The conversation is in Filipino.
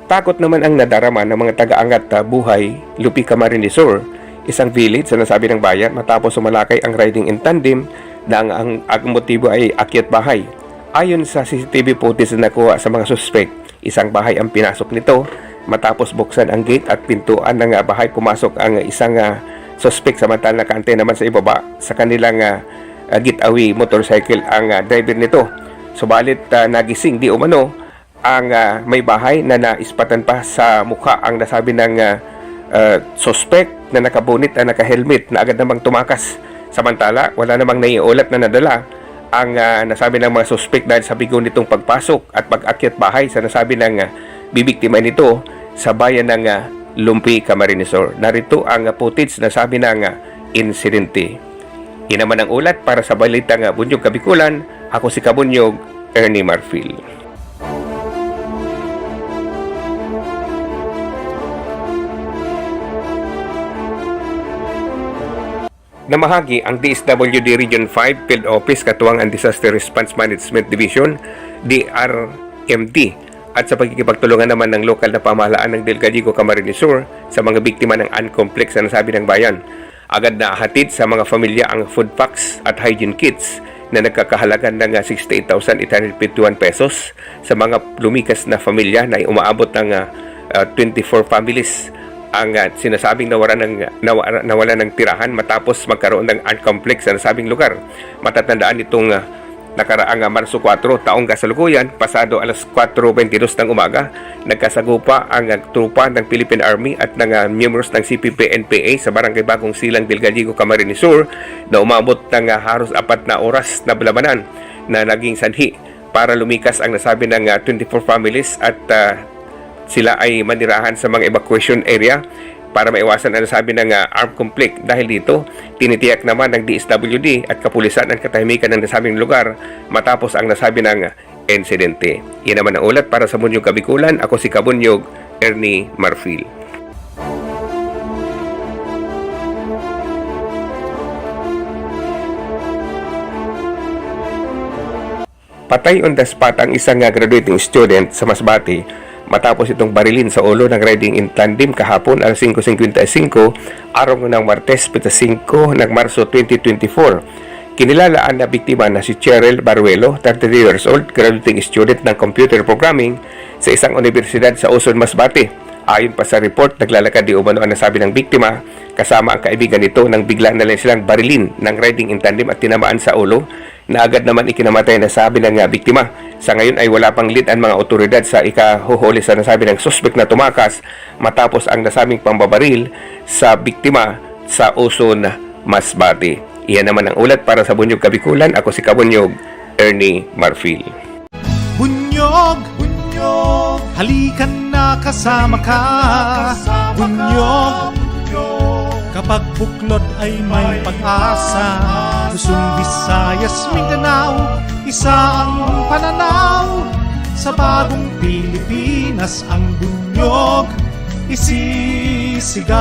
Takot naman ang nadarama ng mga taga-angat buhay Lupi Camarines Sur, isang village sa nasabi ng bayan matapos sumalakay ang riding in tandem na ang motibo ay akyat bahay. Ayon sa CCTV footage na nakuha sa mga suspect, isang bahay ang pinasok nito. Matapos buksan ang gate at pintuan ng bahay, pumasok ang isang suspect, samantala nakaantay naman sa ibaba sa kanilang getaway motorcycle ang driver nito. Subalit nagising di umano ang may bahay na naispatan pa sa mukha ang nasabi ng suspect na nakabunit at naka-helmet na agad namang tumakas. Samantala wala namang naiulat na nadala ang nasabi ng mga suspect dahil sa bigo nitong pagpasok at pag-akyat bahay sa nasabi ng bibiktima nito sa bayan ng Lupi Camarines Sur. Narito ang footage na sabi ng insidente. Yan naman ang ulat para sa Balitang Bunyog Kabikulan. Ako si Kabunyog, Ernie Marfil. Namahagi ang DSWD Region 5 Field Office katuwang ang Disaster Response Management Division, DRMD, at sa pagkikipagtulungan naman ng lokal na pamahalaan ng Delgado Camarines Sur sa mga biktima ng uncomplex na nasabi ng bayan. Agad na hatid sa mga pamilya ang food packs at hygiene kits na nagkakahalagan ng 68,851 pesos sa mga lumikas na pamilya na umaabot ng 24 families ang sinasabing nawala ng tirahan matapos magkaroon ng uncomplex sa nasabing lugar. Matatandaan itong nakaraang Marso 4 taong kasalukuyan, pasado alas 4:22 ng umaga, nagkasagupa ang trupa ng Philippine Army at ng miyembros ng CPP-NPA sa Barangay Bagong Silang, Delgado, Camarines Sur na umabot ng halos 4 na oras na labanan na naging sanhi para lumikas ang nasabi ng 24 families at sila ay manirahan sa mga evacuation area para maiwasan ang nasabi ng armed conflict. Dahil dito, tinitiyak naman ng DSWD at kapulisan ang katahimikan ng nasabing lugar matapos ang nasabi ng insidente. Yan naman ang ulat para sa Bunyog Kabikulan. Ako si Kabunyog, Ernie Marfil. Patay on the spot ang isang graduating student sa Masbate matapos itong barilin sa ulo ng riding in tandem kahapon alas 5:55 araw ng Martes 5 ng Marso 2024. Kinilalaan na biktima na si Cheryl Baruelo, 33 years old, graduating student ng computer programming sa isang universidad sa Uson, Masbate. Ayon pa sa report, naglalakad di umano ang nasabi ng biktima kasama ang kaibigan nito nang bigla na lang silang barilin ng riding in tandem at tinamaan sa ulo na agad naman ikinamatay na sabi ng biktima. Sa ngayon ay wala pang lead ang mga otoridad sa ikahuhuli sa nasabi ng suspect na tumakas matapos ang nasabing pambabaril sa biktima sa Uson, Masbate. Iyan naman ang ulat para sa Bunyog Kabikulan. Ako si Kabunyog, Ernie Marfil. Bunyog, bunyog, halikan na kasama ka. Bunyog, kapag buklod ay may pag-asa. Luzon, Visayas, Mindanao, isa ang pananaw. Sa bagong Pilipinas ang bunyog isisigaw.